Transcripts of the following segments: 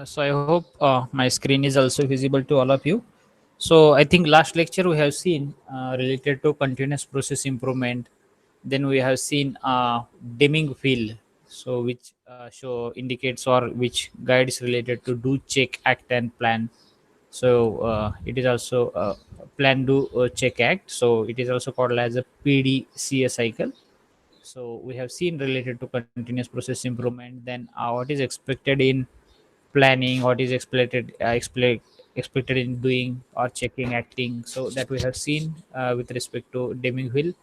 So I hope my screen is also visible to all of you. So I think last lecture we have seen related to continuous process improvement. Then we have seen Deming wheel, so which show indicates or which guides related to do, check, act, and plan. So it is also plan, do, check, act. So it is also called as a PDCA cycle. So we have seen related to continuous process improvement. Then what is expected in planning, what is expected in doing or checking, acting. So that we have seen with respect to Deming wheel.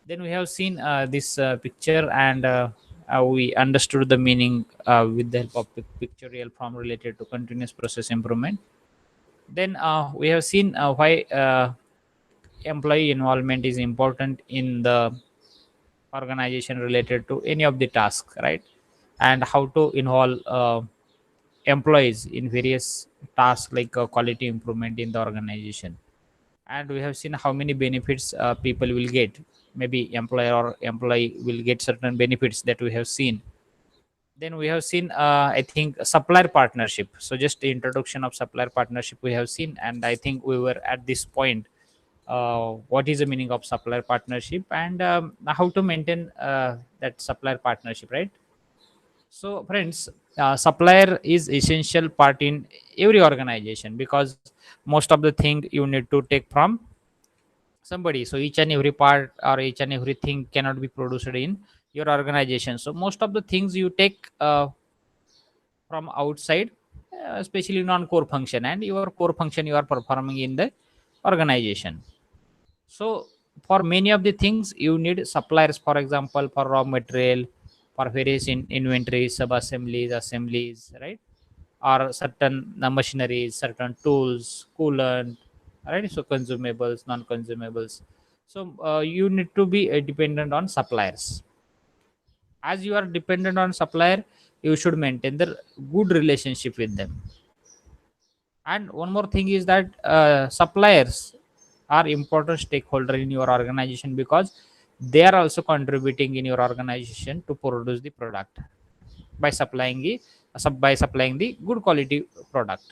Then we have seen this picture, and we understood the meaning with the help of pictorial form related to continuous process improvement. Then we have seen why employee involvement is important in the organization related to any of the tasks, right? And how to involve employees in various tasks like quality improvement in the organization. And we have seen how many benefits people will get. Maybe employer or employee will get certain benefits that we have seen. Then we have seen I think supplier partnership. So just the introduction of supplier partnership we have seen, and I think we were at this point, what is the meaning of supplier partnership, and how to maintain that supplier partnership, right? So friends, supplier is essential part in every organization, because most of the thing you need to take from somebody. So each and every part or each and everything cannot be produced in your organization. So most of the things you take from outside, especially non-core function, and your core function you are performing in the organization. So for many of the things you need suppliers, for example for raw material, for various inventories, sub assemblies, assemblies, right? Or certain machineries, certain tools, coolant, right? So consumables, non-consumables. So you need to be dependent on suppliers. As you are dependent on supplier, you should maintain the good relationship with them. And one more thing is that suppliers are important stakeholder in your organization, because they are also contributing in your organization to produce the product by supplying the good quality product,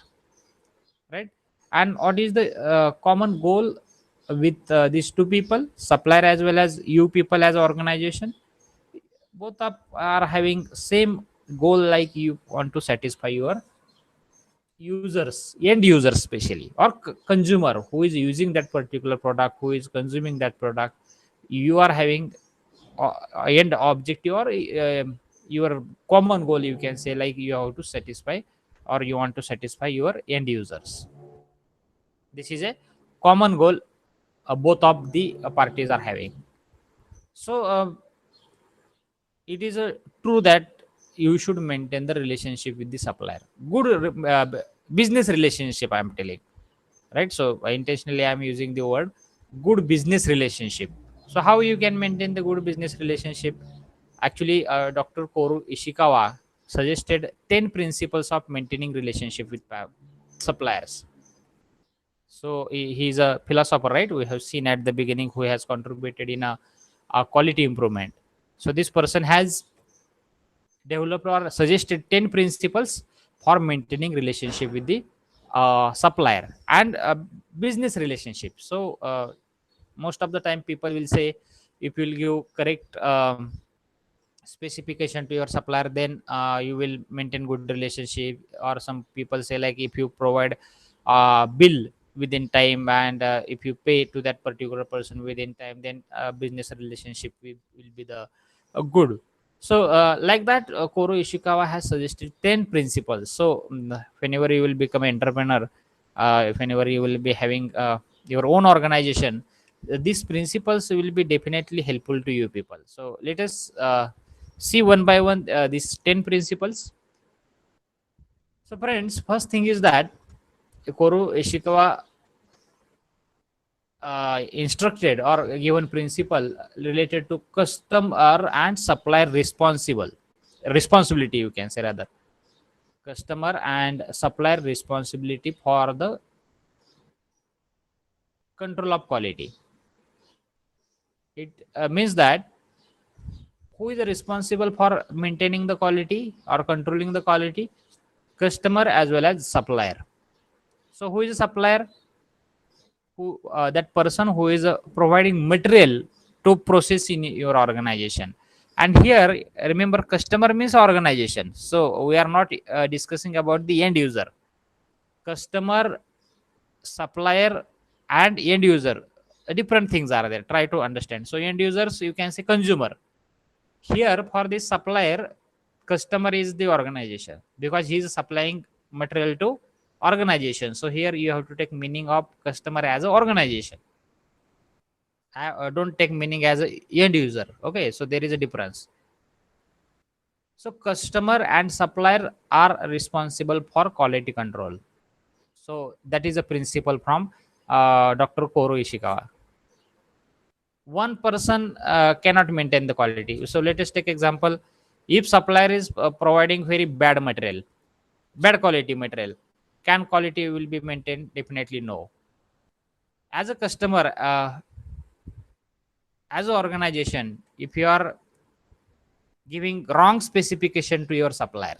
right? And what is the common goal with these two people, supplier as well as you people as organization? Both are having same goal, like you want to satisfy your users, end users especially, or consumer who is using that particular product, who is consuming that product. You are having end objective, or your common goal, you can say, like you have to satisfy, or you want to satisfy your end users. This is a common goal both of the parties are having. So it is true that you should maintain the relationship with the supplier, good business relationship, I am telling, right? So intentionally I am using the word good business relationship. So how you can maintain the good business relationship? Actually Dr. Koru Ishikawa suggested 10 principles of maintaining relationship with suppliers. So he's a philosopher, right? We have seen at the beginning who has contributed in a quality improvement. So this person has developed or suggested 10 principles for maintaining relationship with the supplier and business relationship. So most of the time people will say, if you will give correct specification to your supplier, then you will maintain good relationship. Or some people say, like, if you provide bill within time, and if you pay to that particular person within time, then business relationship will be the good. So like that, Koro Ishikawa has suggested 10 principles. So whenever you will become an entrepreneur, whenever you will be having your own organization, these principles will be definitely helpful to you people. So let us see one by one these 10 principles. So friends, first thing is that Koro Ishikawa instructed or given principle related to customer and supplier responsibility, you can say, rather, customer and supplier responsibility for the control of quality. It means that who is responsible for maintaining the quality or controlling the quality? customer as well as supplier. So who is a supplier? Who that person who is providing material to process in your organization. And here, remember, customer means organization. So we are not discussing about the end user. Customer, supplier, and end user, different things are there. Try to understand. So end users, you can say consumer. Here for this supplier, customer is the organization because he is supplying material to organization. So here you have to take meaning of customer as an organization. Don't take meaning as a end user. Okay, so there is a difference. So customer and supplier are responsible for quality control. So that is a principle from Dr. Koro Ishikawa. One person cannot maintain the quality. So let us take example. If supplier is providing very bad material, bad quality material, can quality will be maintained? Definitely no. As a customer, as an organization, if you are giving wrong specification to your supplier,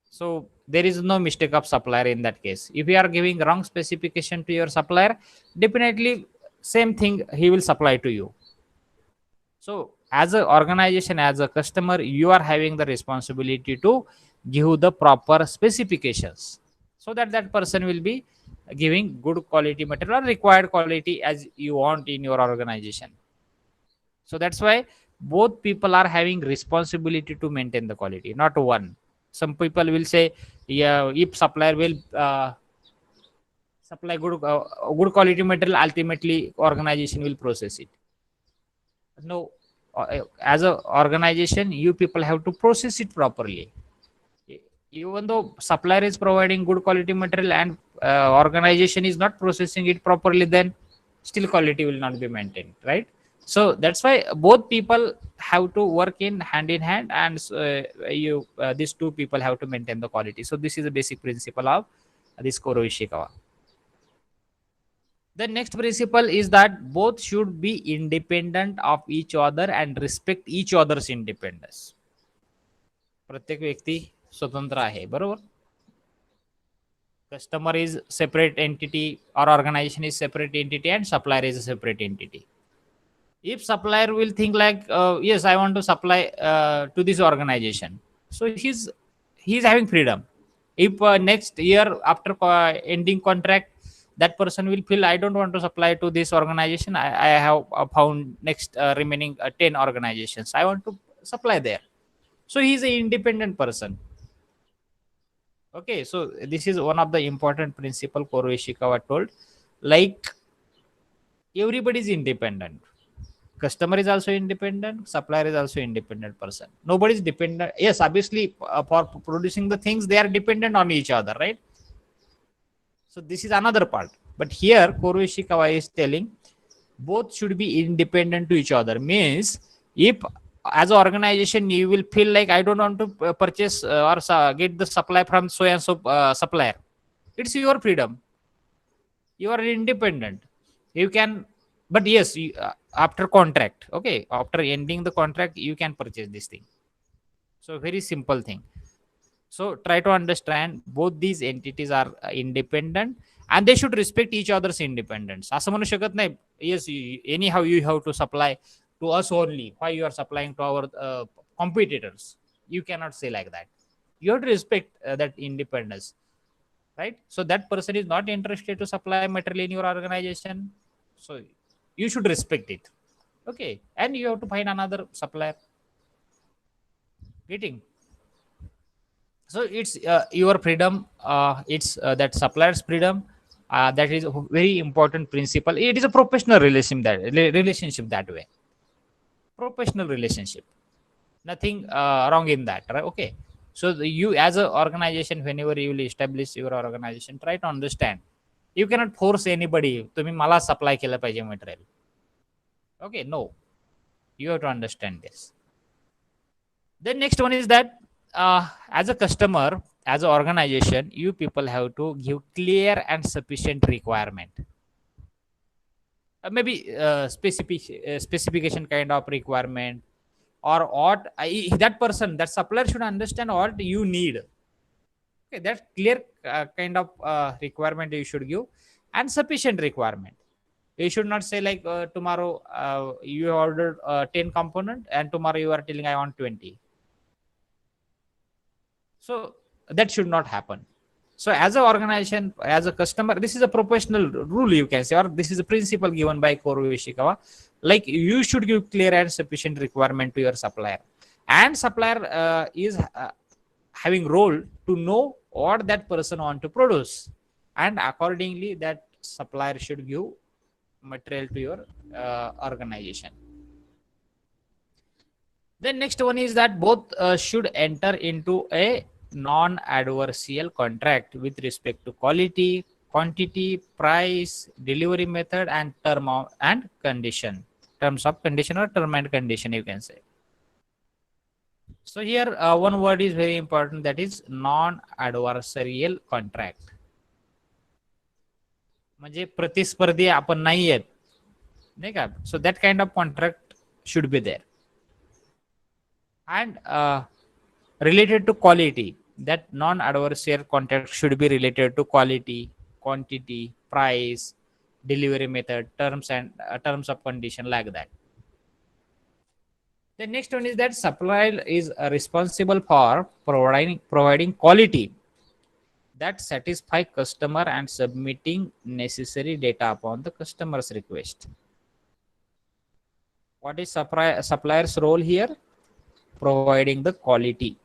so there is no mistake of supplier in that case. If you are giving wrong specification to your supplier, definitely same thing he will supply to you. So as an organization, as a customer, you are having the responsibility to give the proper specifications so that that person will be giving good quality material or required quality as you want in your organization. So that's why both people are having responsibility to maintain the quality, not one. Some people will say, yeah, if supplier will supply good quality material, ultimately organization will process it. No, as a organization, you people have to process it properly. Even though supplier is providing good quality material and organization is not processing it properly, then still quality will not be maintained, right? So that's why both people have to work in hand, and you these two people have to maintain the quality. So this is a basic principle of this Koro Ishikawa. The next principle is that both should be independent of each other and respect each other's independence. प्रत्येक व्यक्ती स्वतंत्र आहे, बरोबर. Customer is separate entity or organization is separate entity and supplier is a separate entity. If supplier will think like, yes, I want to supply to this organization, so he's having freedom. If next year after ending contract, that person will feel, I don't want to supply to this organization, I have found next remaining 10 organizations, I want to supply there. So he's an independent person. Okay, so this is one of the important principle Koro Ishikawa told. Like, everybody is independent. Customer is also independent, supplier is also independent person. Nobody is dependent. Yes, obviously, for producing the things, they are dependent on each other, right? So this is another part. But here, Koro Ishikawa is telling both should be independent to each other. Means, if as an organization you will feel like, I don't want to purchase or get the supply from so and so supplier, it's your freedom. You are independent. You can, but yes, after contract, okay, after ending the contract, you can purchase this thing. So very simple thing. So try to understand both these entities are independent and they should respect each other's independence. असं म्हणू शकत नाही, yes, anyhow you have to supply to us only. Why you are supplying to our competitors? You cannot say like that. You have to respect that independence, right? So that person is not interested to supply material in your organization, so you should respect it. Okay, and you have to find another supplier. Getting? So it's your freedom, it's that supplier's freedom. That is a very important principle. It is a professional relationship that way. Professional relationship, nothing wrong in that, right? Okay, so you as an organization, whenever you will establish your organization, try to understand you cannot force anybody तुम्ही मला supply केलं पाहिजे material. Okay, no, you have to understand this. Then next one is that as a customer, as an organization, you people have to give clear and sufficient requirement. Maybe specification kind of requirement, or what that person, that supplier should understand what you need. Okay, that's clear kind of requirement you should give, and sufficient requirement. You should not say like tomorrow you ordered 10 component and tomorrow you are telling I want 20. So that should not happen. So as an organization, as a customer, this is a professional rule you can say, or this is a principle given by Koro Ishikawa. Like you should give clear and sufficient requirement to your supplier, and supplier is having role to know what that person want to produce, and accordingly that supplier should give material to your organization. Then next one is that both should enter into a non-adversarial contract with respect to quality, quantity, price, delivery method, and and condition. Terms of condition or term and condition, you can say. So here one word is very important, that is non-adversarial contract. म्हणजे प्रतिस्पर्धी आपण नाही आहेत, नाही का? So that kind of contract should be there. And related to quality, that non-adversarial contract should be related to quality, quantity, price, delivery method, terms and terms of condition, like that. The next one is that supplier is responsible for providing quality that satisfy customer and submitting necessary data upon the customer's request. What is supplier's role here? Providing the quality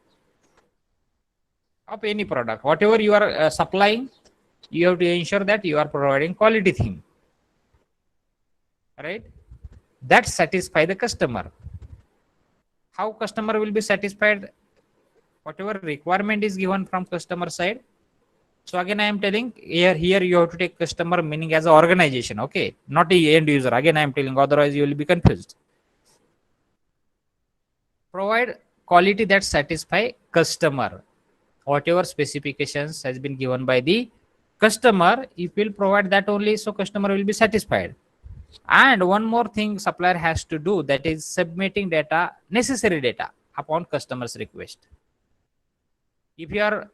of any product. Whatever you are supplying, you have to ensure that you are providing quality thing, right? That satisfy the customer. How customer will be satisfied? Whatever requirement is given from customer side. So again, I am telling here you have to take customer meaning as an organization, okay, not a end user. Again, I am telling, otherwise you will be confused. Provide quality that satisfy customer. Whatever specifications has been given by the customer, if will provide that only, so customer will be satisfied. And one more thing supplier has to do, that is submitting data, necessary data upon customer's request. If you are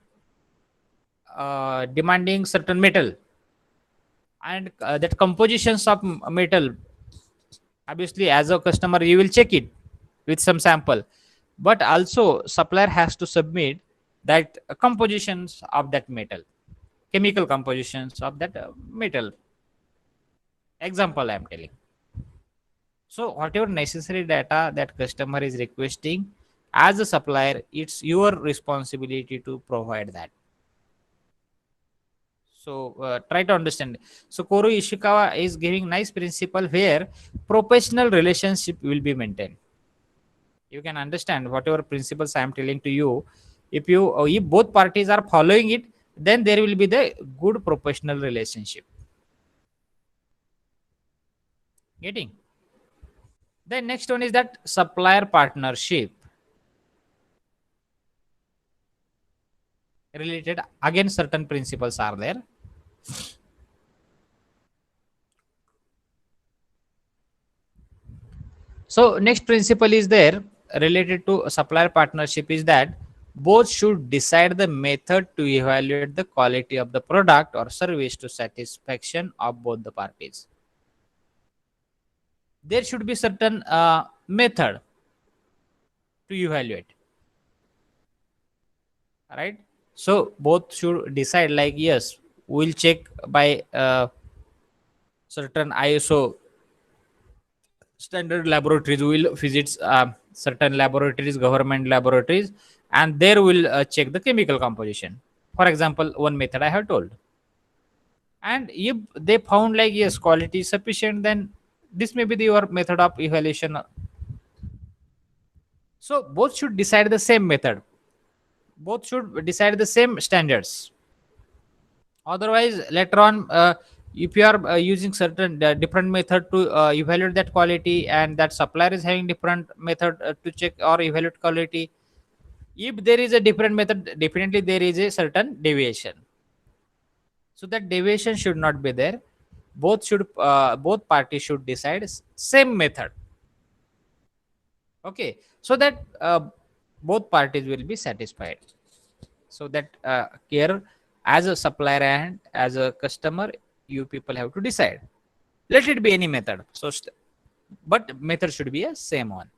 demanding certain metal, and that compositions of metal, obviously as a customer you will check it with some sample, but also supplier has to submit that compositions of that metal, chemical compositions of that metal. Example I am telling. So whatever necessary data that customer is requesting, as a supplier, it's your responsibility to provide that. So try to understand. So Koro Ishikawa is giving nice principle where professional relationship will be maintained. You can understand whatever principles I am telling to you. If both parties are following it, then there will be the good professional relationship. Getting? The next one is that supplier partnership. Related, again certain principles are there. So next principle is there related to supplier partnership, is that both should decide the method to evaluate the quality of the product or service to satisfaction of both the parties. There should be certain method to evaluate, right? So both should decide, like, yes, we'll check by certain ISO standard laboratories, will visit certain laboratories, government laboratories, and there will check the chemical composition. For example, one method I have told, and if they found like yes, quality is sufficient, then this may be your method of evaluation. So both should decide the same method, both should decide the same standards. Otherwise later on, if you are using certain different method to evaluate that quality, and that supplier is having different method to check or evaluate quality, if there is a different method, definitely there is a certain deviation. So that deviation should not be there. Both parties should decide same method, okay, so that both parties will be satisfied. So that care as a supplier and as a customer, you people have to decide. Let it be any method. So, but method should be a same one.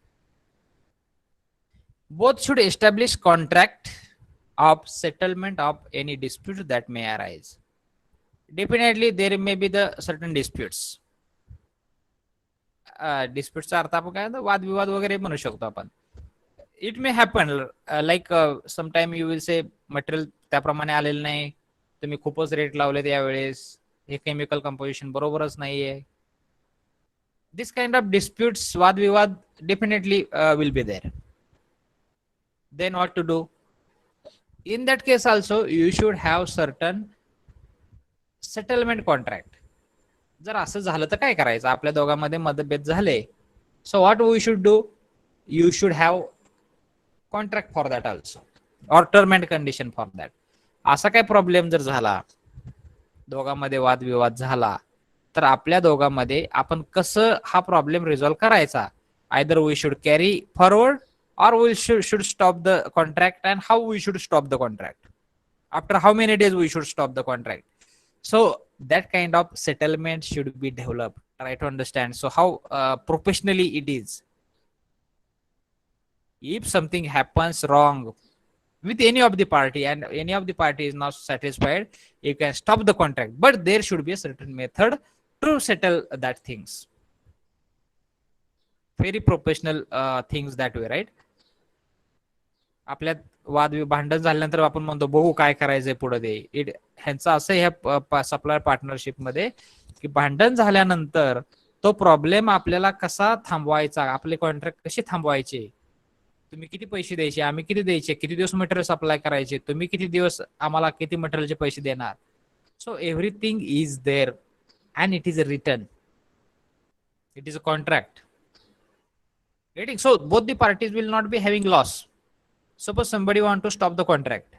Both should establish contract of settlement of any dispute that may arise. Definitely, there may be the certain disputes. Disputes अर्थ आपण काय वादविवाद वगैरे म्हणू शकतो आपण. It may happen like sometime you will say material त्याप्रमाणे आलेलं नाही, तुम्ही खूपच रेट लावले त्यावेळेस, हे केमिकल कंपोजिशन बरोबरच नाहीये. This kind of disputes, वादविवाद definitely will be there. Then what to do? In that case also, you should have certain settlement contract. जर असं झालं तर काय करायचं, आपल्या दोघांमध्ये मतभेद झाले, so what we should do, you should have contract for that also or term and condition for that. असा काय प्रॉब्लेम जर झाला, दोघांमध्ये वादविवाद झाला, तर आपल्या दोघांमध्ये आपण कसं हा प्रॉब्लेम रिझॉल्व्ह करायचा, either we should carry forward or we should stop the contract, and how we should stop the contract, after how many days we should stop the contract. So that kind of settlement should be developed. Try to understand. So how professionally it is. If something happens wrong with any of the party and any of the party is not satisfied, you can stop the contract, but there should be a certain method to settle that things. Very professional things that way, right? आपल्यात वाद भांडण झाल्यानंतर आपण म्हणतो बघू काय करायचंय पुढे दे. ह्यांचं असं ह्या सप्लायर पार्टनरशिप मध्ये की भांडण झाल्यानंतर तो प्रॉब्लेम आपल्याला कसा थांबवायचा, आपले कॉन्ट्रॅक्ट कसे थांबवायचे, तुम्ही किती पैसे द्यायचे, आम्ही किती द्यायचे, किती दिवस मटेरियल सप्लाय करायचे, तुम्ही किती दिवस आम्हाला किती मटेरियलचे पैसे देणार. So everything is there and it is a return, it is a contract. Getting? So both the parties will not be having loss. Suppose somebody want to stop the contract,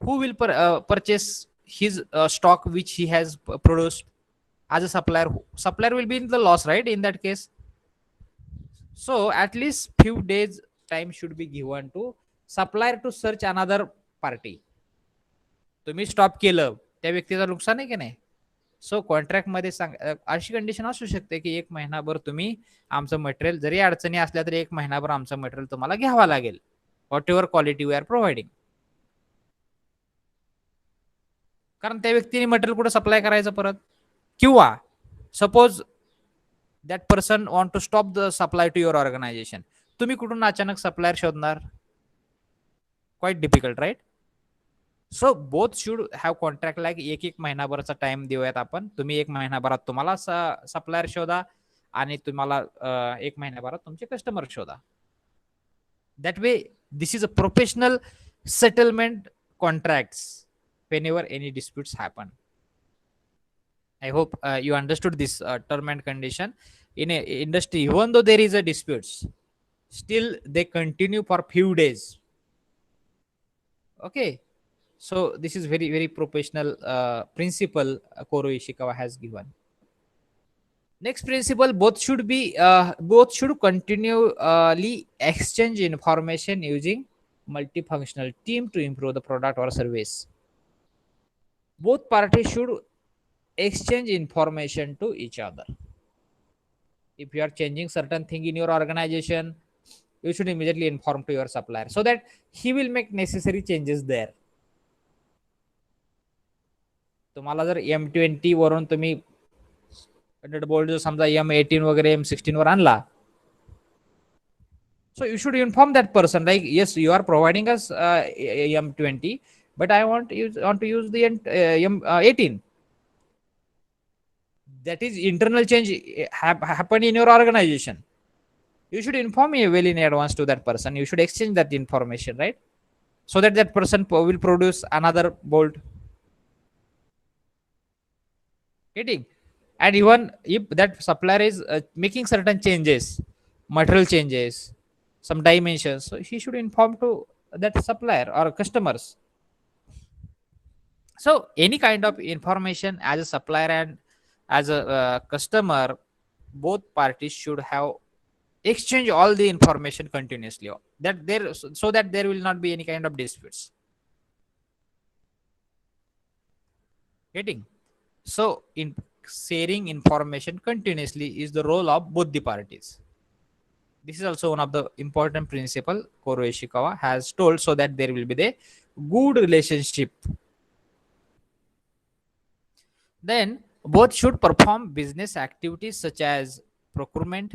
who will purchase his stock which he has produced as a supplier? Supplier will be in the loss, right, in that case. So at least few days time should be given to supplier to search another party. तुम्ही stop केलं, त्या व्यक्तीचं नुकसान आहे की नाही. सो contract मध्ये अशी कंडिशन असू शकते की 1 महिनाभर तुम्ही आमचं मटेरियल, जरी अडचणी असल्या तरी 1 महिनाभर आमचं मटेरियल तुम्हाला घ्यावा लागेल, whatever quality we are providing. कारण त्या व्यक्तीने मटेरियल कुठे सप्लाय करायचं परत. किंवा suppose that person want to stop the supply to your organisation, तुम्ही कुठून अचानक सप्लायर शोधणार, quite difficult, right. So both should have contract like 1 महिनाभराचा टाइम देऊयात आपण, तुम्ही 1 महिनाभरात तुम्हाला सप्लायर शोधा आणि तुम्हाला 1 महिन्याभरात तुमचे कस्टमर शोधा. That way, this is a professional settlement contracts whenever any disputes happen. I hope you understood this term and condition. In a industry, even though there is a disputes, still they continue for few days. Okay. So this is very, very professional principle Koro Ishikawa has given. Next principle, both should continually exchange information using multifunctional team to improve the product or service. Both parties should exchange information to each other. If you are changing certain thing in your organization, you should immediately inform to your supplier so that he will make necessary changes there. तुम्हाला जर M20 वरून तुम्ही 100 bolt जो समजा M18 वगैरे M16 वर आणला, so you should inform that person like, yes, you are providing us M20, but I want to use the M18. That is internal change happen in your organization. You should inform me well in advance to that person. You should exchange that information, right, so that that person will produce another bolt. Getting? And even if that supplier is making certain changes, material changes, some dimensions, so he should inform to that supplier or customers. So any kind of information as a supplier and as a customer, both parties should have exchange all the information continuously, that there, so that there will not be any kind of disputes. Getting? So in sharing information continuously is the role of both the parties. This is also one of the important principle Koro Ishikawa has told, so that there will be the good relationship. Then both should perform business activities such as procurement,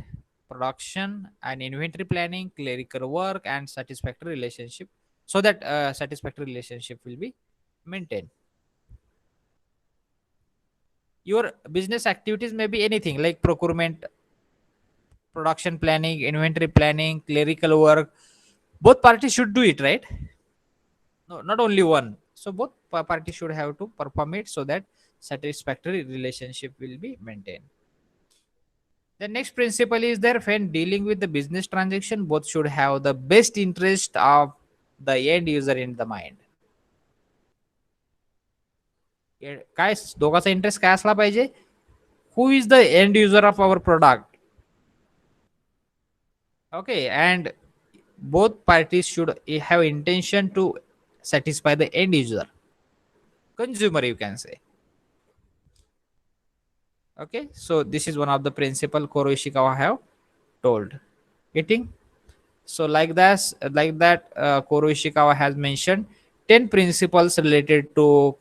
production, and inventory planning, clerical work, and satisfactory relationship, so that satisfactory relationship will be maintained. Your business activities may be anything like procurement, production planning, inventory planning, clerical work. Both parties should do it, right? No, not only one. So both parties should have to perform it, so that satisfactory relationship will be maintained. The next principle is there, when dealing with the business transaction, both should have the best interest of the end user in the mind. काय दोघांचा interest काय असला पाहिजे? Who is the end user of our product? Okay, and both parties should have intention to satisfy the end user, consumer, you can say. Okay, so this is one of the principle Koro Ishikawa have told. Getting? So like that, Koro Ishikawa has mentioned 10 principles related to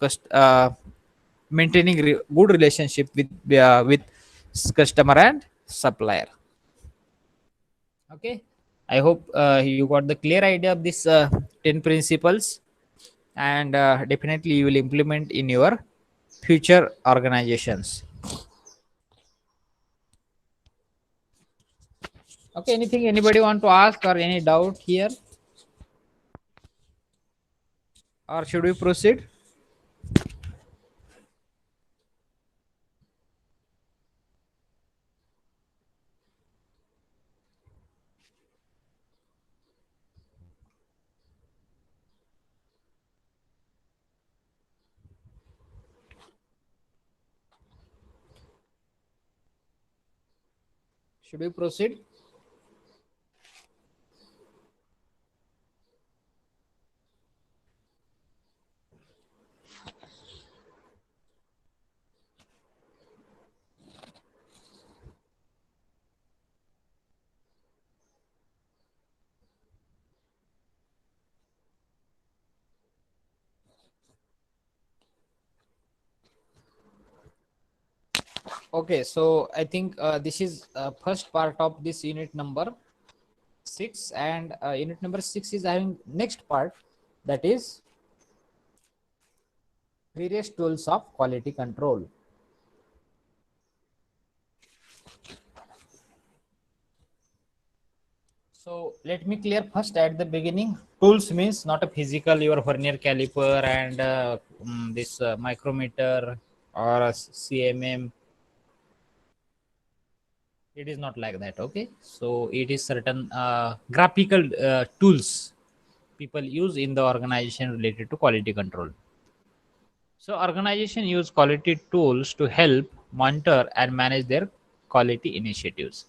maintaining good relationship with customer and supplier. Okay, I hope you got the clear idea of this 10 principles, and definitely you will implement in your future organizations. Okay, anything anybody want to ask or any doubt here, or should we proceed? Should we proceed? Okay, so I think this is first part of this unit number 6, and unit number 6 is having next part, that is various tools of quality control. So let me clear first at the beginning. Tools means not a physical your vernier caliper and this micrometer or a CMM. It is not like that. Okay, so it is certain graphical tools people use in the organization related to quality control. So organization use quality tools to help monitor and manage their quality initiatives.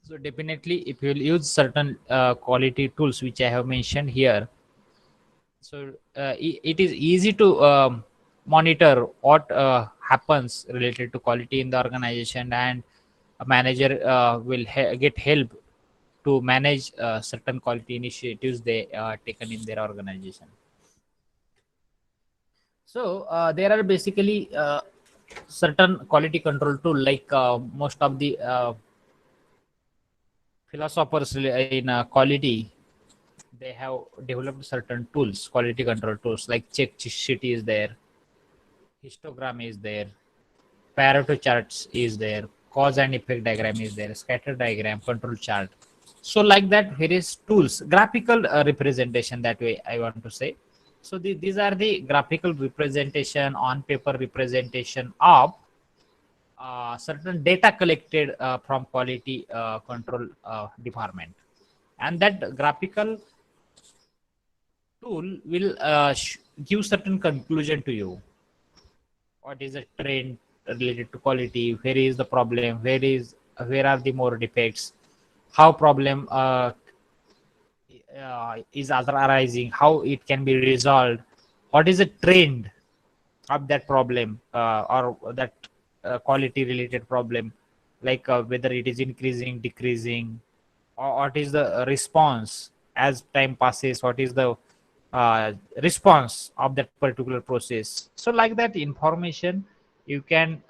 So definitely, if you will use certain quality tools which I have mentioned here, so it is easy to monitor what happens related to quality in the organization, and a manager will get help to manage certain quality initiatives they taken in their organization. So there are basically certain quality control tool, like most of the philosophers in quality, they have developed certain tools, quality control tools, like check sheet is there, histogram is there, Pareto charts is there, cause and effect diagram is there, scatter diagram, control chart. So like that, various tools, graphical representation, that way I want to say. So these are the graphical representation, on paper representation of certain data collected from quality control department, and that graphical tool will give certain conclusion to you. What is a trend related to quality? Where is the problem? Where are the more defects? How problem is arising? How it can be resolved? What is a trend? of that problem, or that quality related problem, like whether it is increasing, decreasing, or what is the response as time passes, what is the uh, response of that particular process. So like that information you can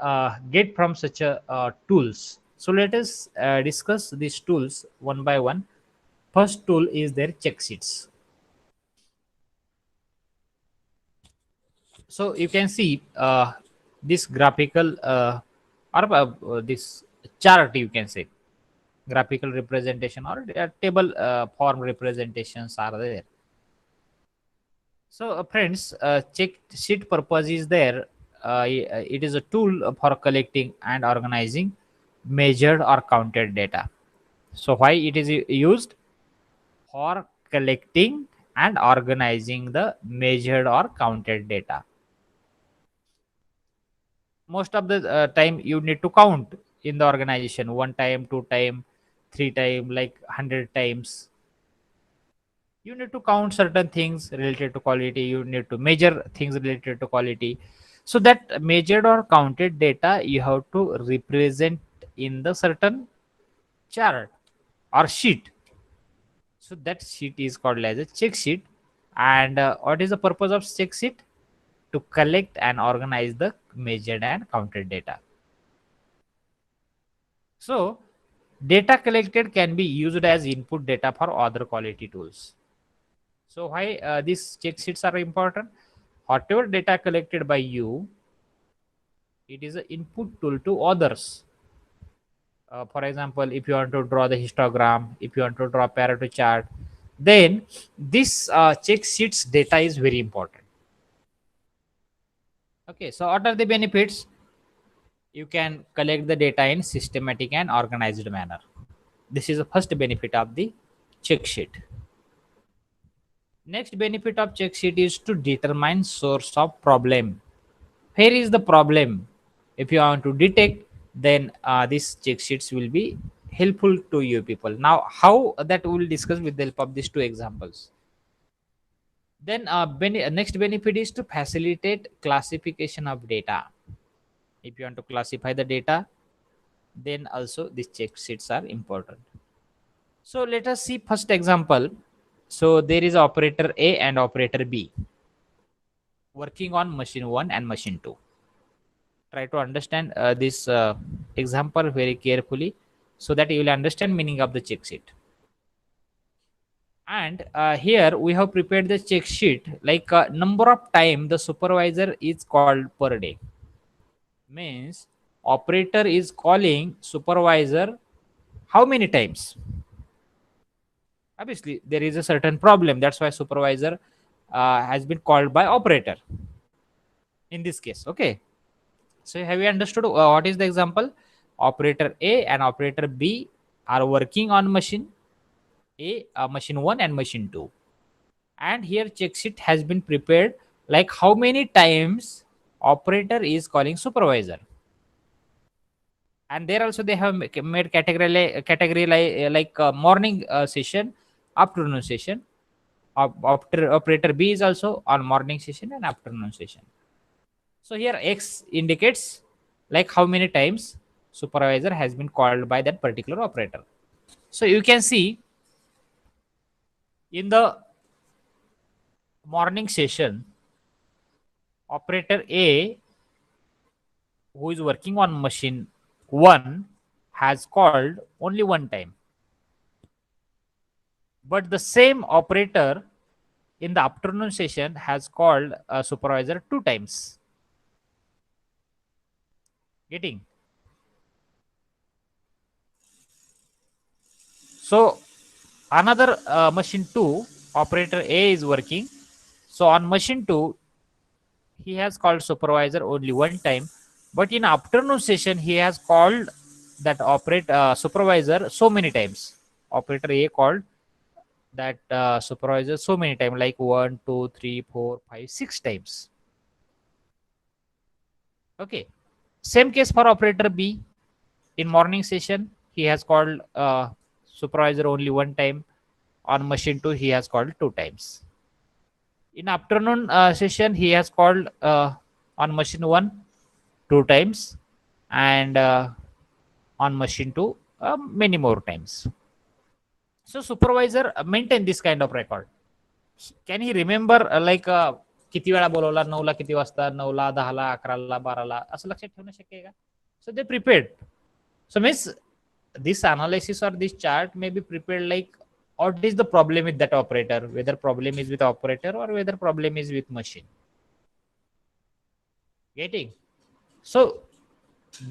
get from such a tools. So let us discuss these tools one by one. First tool is their check sheets. So you can see this graphical or this chart, you can say graphical representation or table form representations are there. So friends, check sheet purpose is there. It is a tool for collecting and organizing measured or counted data. So why it is used? For collecting and organizing the measured or counted data. Most of the time you need to count in the organization, one time, two time, three time, like 100 times. You need to count certain things related to quality, you need to measure things related to quality. So that measured or counted data you have to represent in the certain chart or sheet. So that sheet is called as a check sheet. And what is the purpose of check sheet? To collect and organize the measured and counted data. So data collected can be used as input data for other quality tools. So why these check sheets are important? Whatever data collected by you, it is an input tool to others. For example, if you want to draw the histogram, if you want to draw Pareto chart, then this check sheets data is very important. Okay, so what are the benefits? You can collect the data in systematic and organized manner. This is the first benefit of the check sheet. Next benefit of check sheet is to determine source of problem. Here is the problem. If you want to detect, then these check sheets will be helpful to you people. Now, how that we will discuss with the help of these two examples. Then next benefit is to facilitate classification of data. If you want to classify the data, then also these check sheets are important. So let us see first example. So there is operator A and operator B working on machine 1 and machine 2. Try to understand this example very carefully so that you will understand meaning of the check sheet. And here we have prepared the check sheet, like number of time the supervisor is called per day. Means operator is calling supervisor how many times? Obviously there is a certain problem, that's why supervisor has been called by operator in this case. Okay, so have you understood what is the example? Operator A and operator B are working on machine A, machine 1 and machine 2. And here check sheet has been prepared, like how many times operator is calling supervisor. And there also they have made category like morning session, afternoon session. After operator B is also on morning session and afternoon session. So here X indicates like how many times supervisor has been called by that particular operator. So you can see in the morning session, operator A, who is working on machine 1, has called only one time. But the same operator in the afternoon session has called a supervisor 2 times. Getting? So another machine 2, operator A is working. So on machine 2, he has called supervisor only one time, but in afternoon session he has called that supervisor so many times. Operator A called that supervisor so many times, like 1, 2, 3, 4, 5, 6 times. Okay, same case for operator B. In morning session he has called supervisor only one time. On machine 2 he has called 2 times. In afternoon session he has called on machine 1 2 times, and on machine 2 many more times. So supervisor maintain this kind of record. Can he remember किती वेळा बोलवला, 9ला किती वाजता, 9ला, 10ला, 11ला, 12ला, असं लक्षात ठेवणं शक्य आहे का? So they prepared. So means this analysis or this chart may be prepared like what is the problem with that operator, whether problem is with operator or whether problem is with machine. Getting? So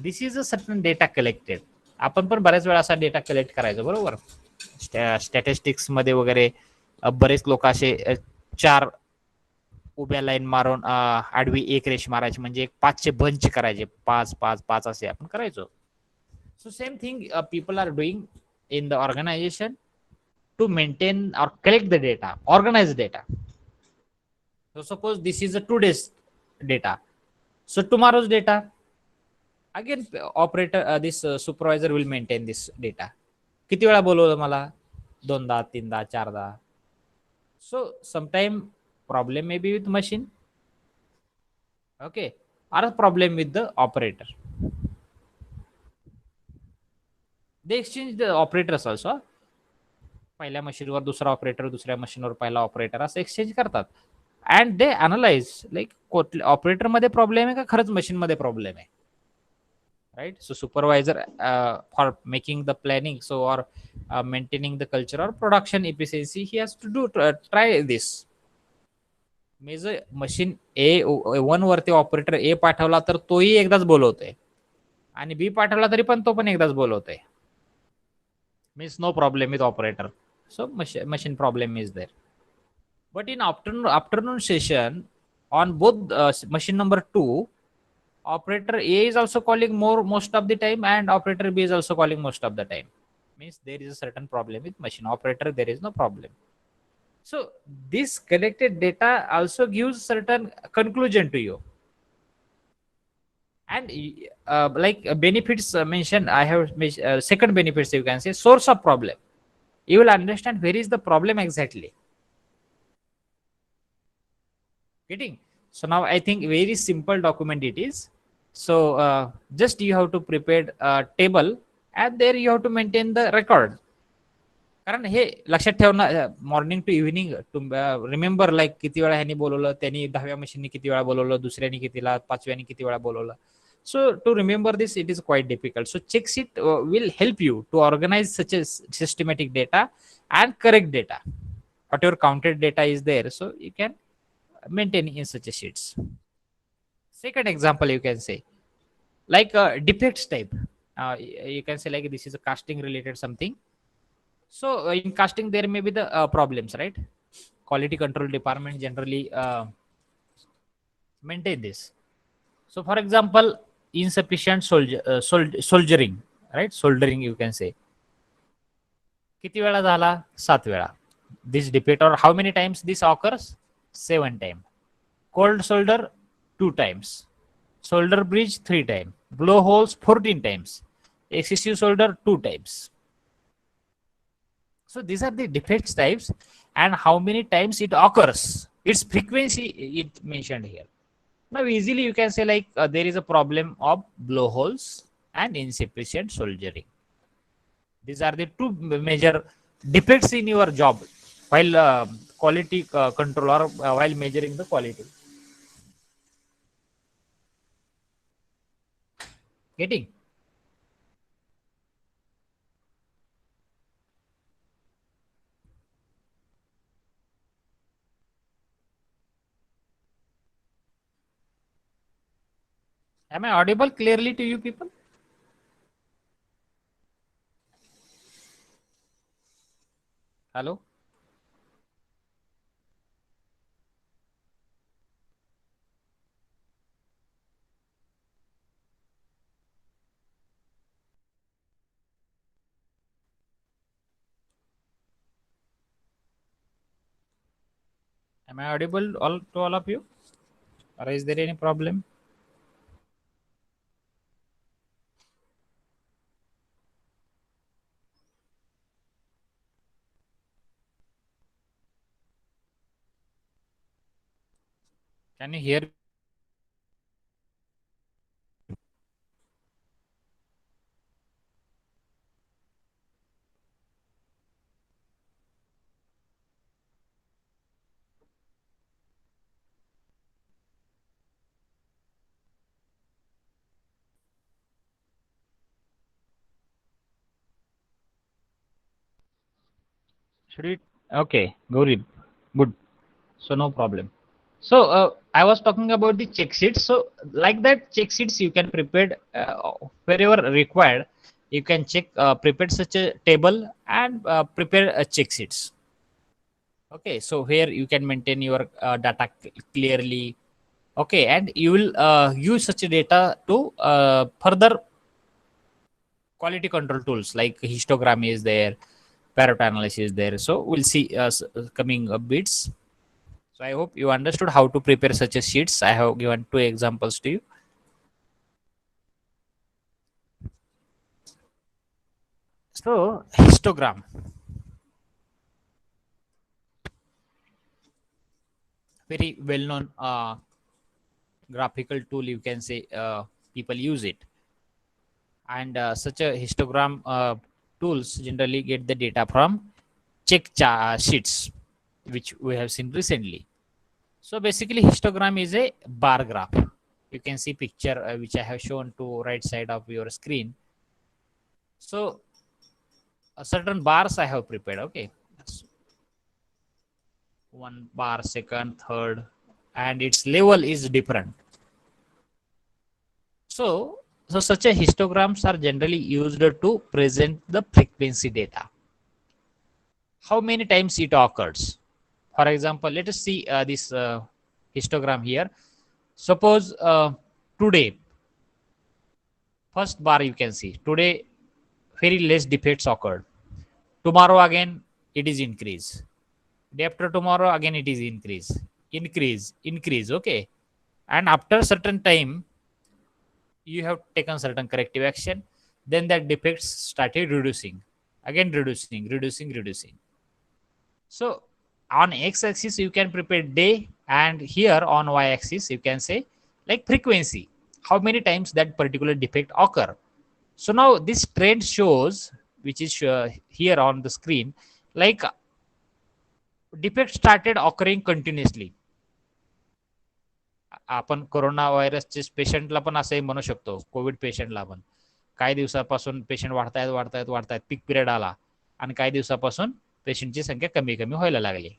this is a certain data collected. आपण पण बऱ्याच वेळा असा data collect करायचो, बरोबर? Statistics मध्ये वगैरे बरेच लोक असे 4 उभ्या लाईन मारून आडवी एक रेष मारायची, म्हणजे एक 5चे बंच करायचे, 5 5 5 असे आपण करायचो. So same thing people are doing in the organization to maintain or collect the data, organize data. So suppose this is a today's data. So tomorrow's data, again operator this supervisor will maintain this data. किती वेळा बोलवलं मला, 2दा 3दा 4दा. So sometime problem may be with machine, okay, or a problem with the operator. They exchange the operators also. पहिल्या मशीनवर दुसरा operator, दुसऱ्या मशीनवर पहिला ऑपरेटर, असं एक्सचेंज करतात. And they analyse like operator मध्ये प्रॉब्लेम आहे का खरंच मशीन मध्ये प्रॉब्लेम आहे, right? So supervisor for making the planning so or maintaining the culture or production efficiency he has to do try this. मी जर मशीन A1 वरती operator ए पाठवला तर तोही एकदाच बोलवतोय, आणि बी पाठवला तरी पण तो पण एकदाच बोलवतोय. Means no problem with operator. So machine problem is there. But in afternoon session on both machine number 2, operator A is also calling most of the time, and operator B is also calling most of the time. Means there is a certain problem with machine operator, there is no problem. So this collected data also gives certain conclusion to you. And benefits mentioned, I have second benefits, you can say source of problem. You will understand where is the problem exactly. Getting? So now I think very simple document it is. So just you have to prepare a table, and there you have to maintain the record. कारण हे लक्षात ठेवणं, morning to evening to remember, like किती वेळा ह्यांनी बोलवलं, त्यांनी 10व्या मशीननी किती वेळा बोलवलं, दुसऱ्यानी कितीला, 5व्यानी किती वेळा बोलवलं. So to remember this, it is quite difficult. So Checksheet will help you to organize such a systematic data and correct data. Whatever counted data is there, so you can maintain in such a sheets. Second example, you can say like defects type. You can say like this is a casting related something. So in casting there may be the problems, right? Quality control department generally maintain this. So for example, insufficient soldering, right? Soldering, you can say. किती वेळा झाला? 7 वेळा. This defect, or how many times this occurs? 7 times. Cold solder 2 times. Solder bridge 3 times. Blow holes 14 times. Excessive solder 2 times. So these are the defects types, and how many times it occurs. Its frequency it mentioned here. Now easily you can say like there is a problem of blowholes and insufficient soldering. These are the two major defects in your job while quality control, or while measuring the quality. Getting? Am I audible clearly to you people? Hello? Am I audible to all of you? Or is there any problem? Can you hear Should it? Okay, Gauri, good. So no problem. So I was talking about the check sheets. So like that check sheets you can prepare wherever required. You can check prepare such a table and prepare a check sheets. Okay, so here you can maintain your data clearly. Okay, and you will use such a data to further quality control tools like histogram is there, parrot analysis is there. So we'll see coming bits. So I hope you understood how to prepare such a sheets. I have given two examples to you. So histogram, very well known graphical tool. You can say people use it, and such a histogram tools generally get the data from sheets, which we have seen recently. So basically, histogram is a bar graph. You can see picture which I have shown to right side of your screen. So certain bars I have prepared. Okay, one bar, second, third, and its level is different. So, so such a histograms are generally used to present the frequency data. How many times it occurs? For example, let us see this histogram here. Suppose today, first bar you can see today very less defects occurred. Tomorrow again it is increase. Day after tomorrow again it is increase. Okay, and after certain time you have taken certain corrective action, then that defects started reducing, again reducing. So on x-axis you can prepare day, and here on y-axis you can say like frequency, how many times that particular defect occur. So now this trend shows, which is here on the screen, like defect started occurring continuously. आपण corona व्हायरसचे पेशंटला पण असंही म्हणू शकतो, Covid पेशंटला पण काही दिवसापासून पेशंट वाढतायत पीक पिरियड आला आणि काही दिवसापासून पेशंटची संख्या कमी कमी व्हायला लागली.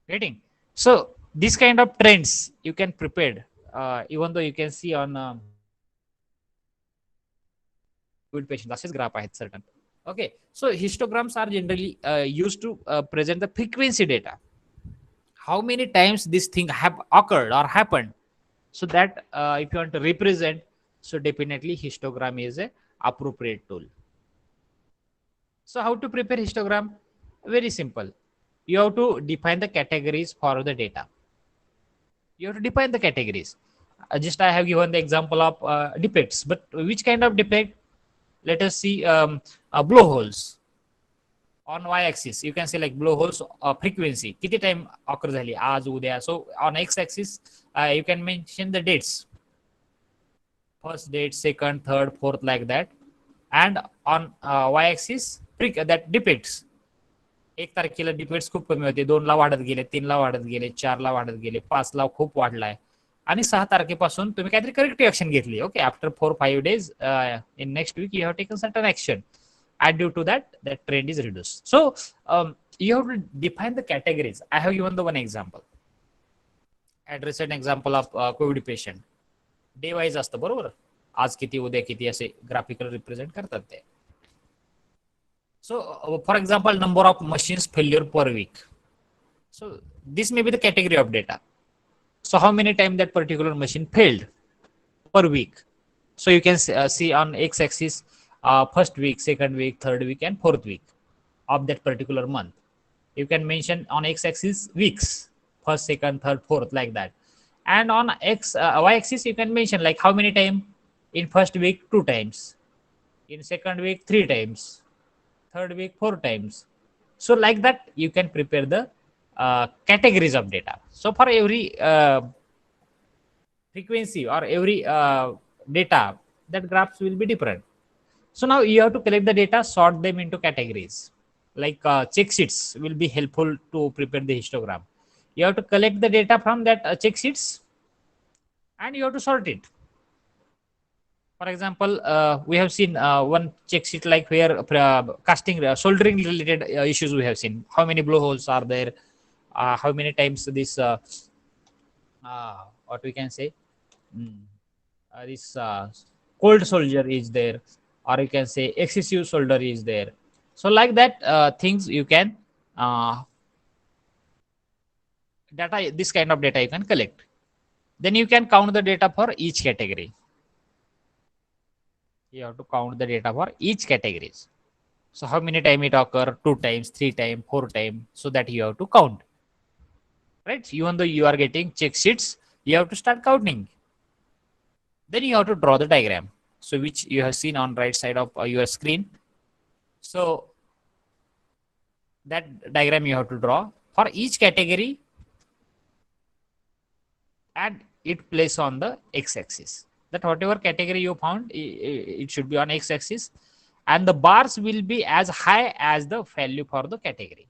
Getting? So this kind of trends you can prepare, even though you can see on COVID patients असेच ग्राफ आहेत certain. Okay, so histograms are generally used to present the frequency data, how many times this thing have occurred or happened. So that if you want to represent, so definitely histogram is a appropriate tool. So how to prepare histogram? Very simple. You have to define the categories for the data. You have to define the categories. Just I have given the example of defects, but which kind of defect? Let us see blowholes. On y-axis you can say like blowholes frequency, किती time occur झाली आज उद्या. So on x-axis you can mention the dates, first date, second, third, fourth, like that. And on y-axis that defects, एक तारखेला defects खूप कमी होते, 2 ला वाढत गेले, 3 ला वाढत गेले, 4 ला वाढत गेले, 5 ला खूप वाढलाय, आणि 6 तारखेपासून तुम्ही काहीतरी करेक्टिव्ह ऍक्शन घेतली. Okay, after 4-5 days in next week you have taken certain action, and due to that trend is reduced. So you have to define the categories. I have given the one example, address an example of covid patient. Day wise असतं बरोबर, आज किती उद्या किती असे graphical represent करतात ते. So for example, number of machines failure per week. So this may be the category of data. So how many times that particular machine failed per week. So you can see on x-axis first week, second week, third week, and fourth week of that particular month. You can mention on x-axis weeks, first, second, third, fourth, like that. And on y-axis you can mention like how many times in first week 2 times, in second week 3 times, third week 4 times. So like that you can prepare the categories of data. So for every frequency or every data, that graphs will be different. So now you have to collect the data, sort them into categories. Like check sheets will be helpful to prepare the histogram. You have to collect the data from that check sheets, and you have to sort it. For example, we have seen one check sheet like where casting, soldering related issues we have seen. How many blowholes are there? How many times this, what we can say, mm, this cold soldier is there, or you can say excessive solder is there. So like that things you can data, this kind of data you can collect. Then you can count the data for each category. You have to count the data for each categories. So how many time it occur? 2 times, 3 times, 4 times. So that you have to count, right? Even though you are getting check sheets, you have to start counting. Then you have to draw the diagram. So which you have seen on right side of your screen. So that diagram you have to draw for each category, and it place on the x-axis. That whatever category you found, it should be on x-axis, and the bars will be as high as the value for the category.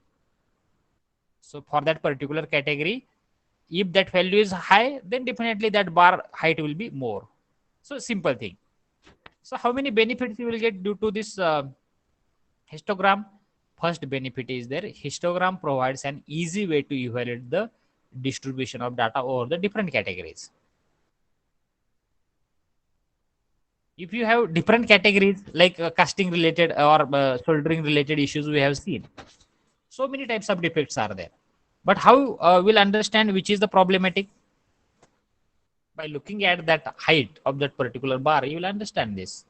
So for that particular category, if that value is high, then definitely that bar height will be more. So simple thing. So how many benefits you will get due to this histogram? First benefit is there. Histogram provides an easy way to evaluate the distribution of data over the different categories. If you have different categories like casting related or soldering related issues we have seen, so many types of defects are there. But how we'll understand which is the problematic? By looking at that height of that particular bar, you will understand this.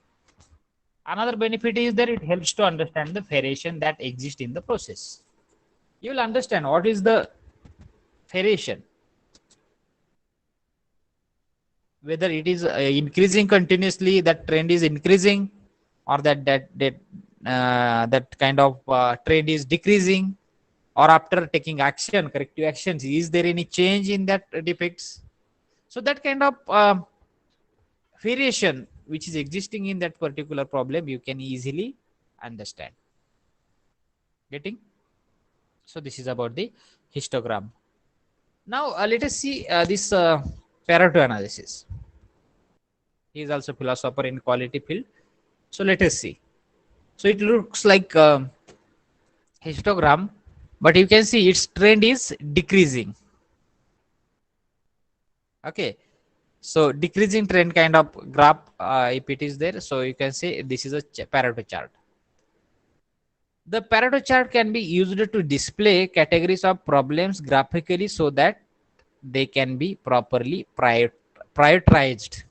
Another benefit is that it helps to understand the variation that exists in the process. You will understand what is the variation, whether it is increasing continuously, that trend is increasing, or that kind of trend is decreasing, or after taking action, corrective actions, is there any change in that defects? So that kind of variation which is existing in that particular problem, you can easily understand. Getting? So this is about the histogram. Now let us see this Pareto analysis. He is also philosopher in quality field. So let us see. So it looks like histogram, but you can see its trend is decreasing. Okay, so decreasing trend kind of graph, if it is there, so you can say this is a Pareto chart. The Pareto chart can be used to display categories of problems graphically so that they can be properly prioritized.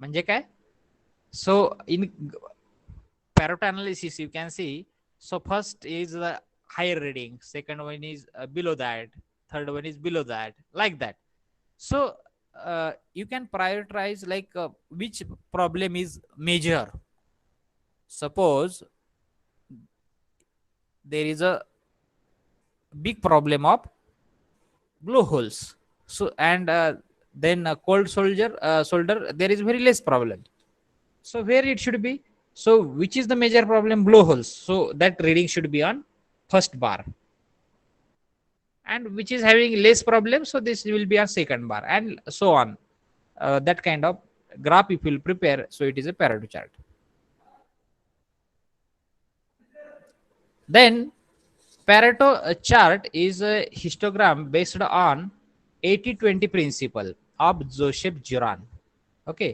म्हणजे काय? So in Pareto analysis, you can see, so first is the higher reading, second one is below that, third one is below that, like that. So you can prioritize like which problem is major. Suppose there is a big problem of blowholes. So and then a cold solder, there is very less problem. So where it should be? So which is the major problem? Blowholes. So that reading should be on first bar. And which is having less problem, so this will be on second bar, and so on. That kind of graph if you will prepare, so it is a Pareto chart. Then Pareto chart is a histogram based on 80-20 principle of Joseph Juran. Okay,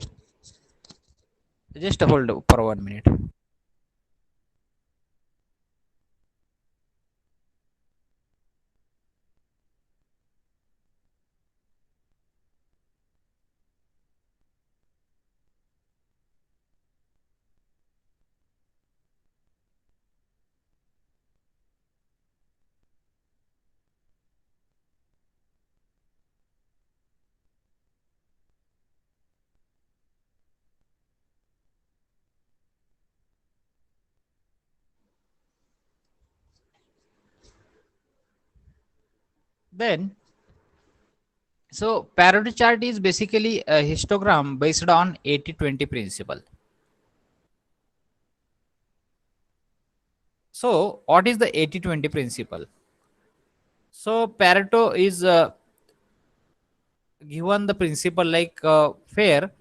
just hold for 1 minute. Then, so Pareto chart is basically a histogram based on 80-20 principle. So what is the 80-20 principle? So Pareto is given the principle like fair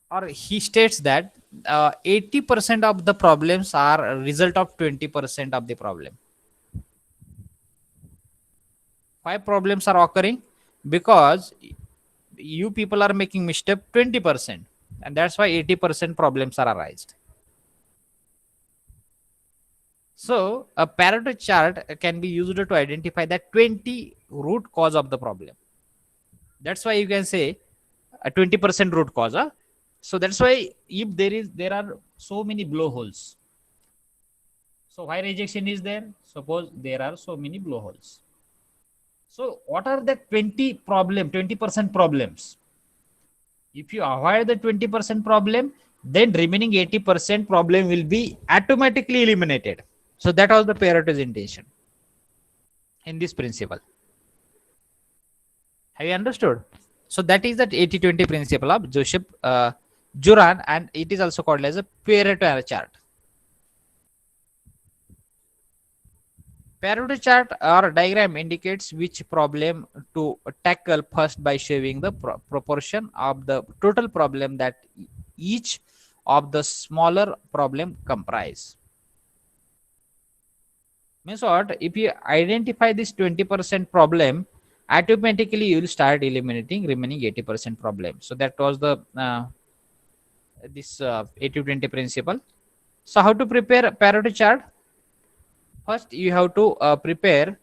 or he states that 80% of the problems are a result of 20% of the problem. Why problems are occurring? Because you people are making mistake 20%, and that's why 80% problems are arised. So a Pareto chart can be used to identify the 20 root cause of the problem. That's why you can say a 20% root cause. Huh? So that's why if there are so many blowholes. So why rejection is there? Suppose there are so many blowholes. So what are the 20% problems? If you avoid the 20% problem, then remaining 80% problem will be automatically eliminated. So that was the Pareto's intention in this principle. Have you understood? So that is that 80-20 principle of Joseph Juran, and it is also called as a Pareto chart. Pareto chart or diagram indicates which problem to tackle first by showing the proportion of the total problem that each of the smaller problem comprise. Means what? If you identify this 20% problem, automatically you will start eliminating remaining 80% problem. So that was the this 80-20 principle. So how to prepare a Pareto chart? First, you have to prepare.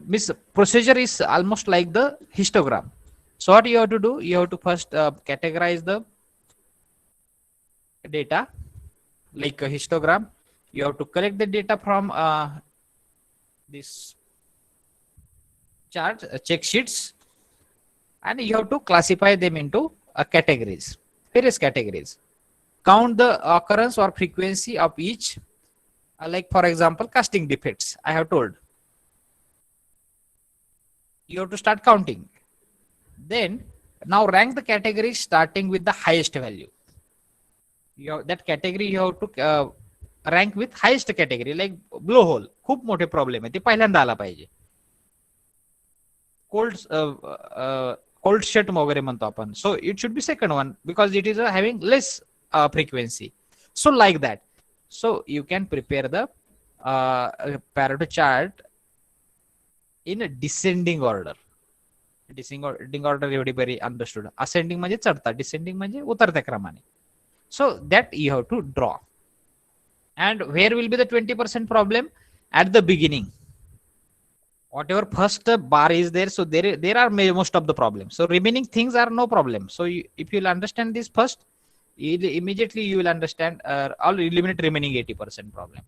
Miss procedure is almost like the histogram. So what you have to do? You have to first categorize the data like a histogram. You have to collect the data from this chart, check sheets, and you have to classify them into categories, various categories. Count the occurrence or frequency of each. Like for example, casting defects. I have told you have to start counting. Then now rank the categories starting with the highest value. That category you have to rank with highest category. Like blowhole खूप मोठे problem आहे ते पहिल्यांदा आला पाहिजे. Cold shut वगैरे म्हणतो आपण. So it should be second one because it is having less frequency. So like that. So you can prepare the Pareto chart in a descending order. Descending order एवढी बरी अंडरस्टूड. असेंडिंग म्हणजे चढता, descending म्हणजे उतरत्या क्रमाने. So that you have to draw. And where will be the 20% problem? At the beginning. Whatever first bar is there, so there are most of the problems. So remaining things are no problem. So if you'll understand this first, immediately you will understand or eliminate remaining 80% problem.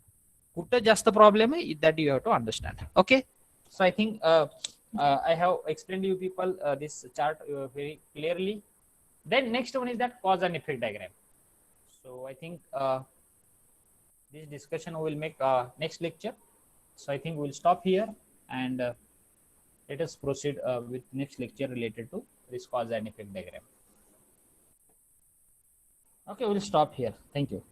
कुठं जास्त problem आहे that you have to understand. Okay. So I think I have explained to you people this chart very clearly. Then next one is that cause and effect diagram. So I think this discussion will make next lecture. So I think we'll stop here and let us proceed with next lecture related to this cause and effect diagram. Okay, we'll stop here. Thank you.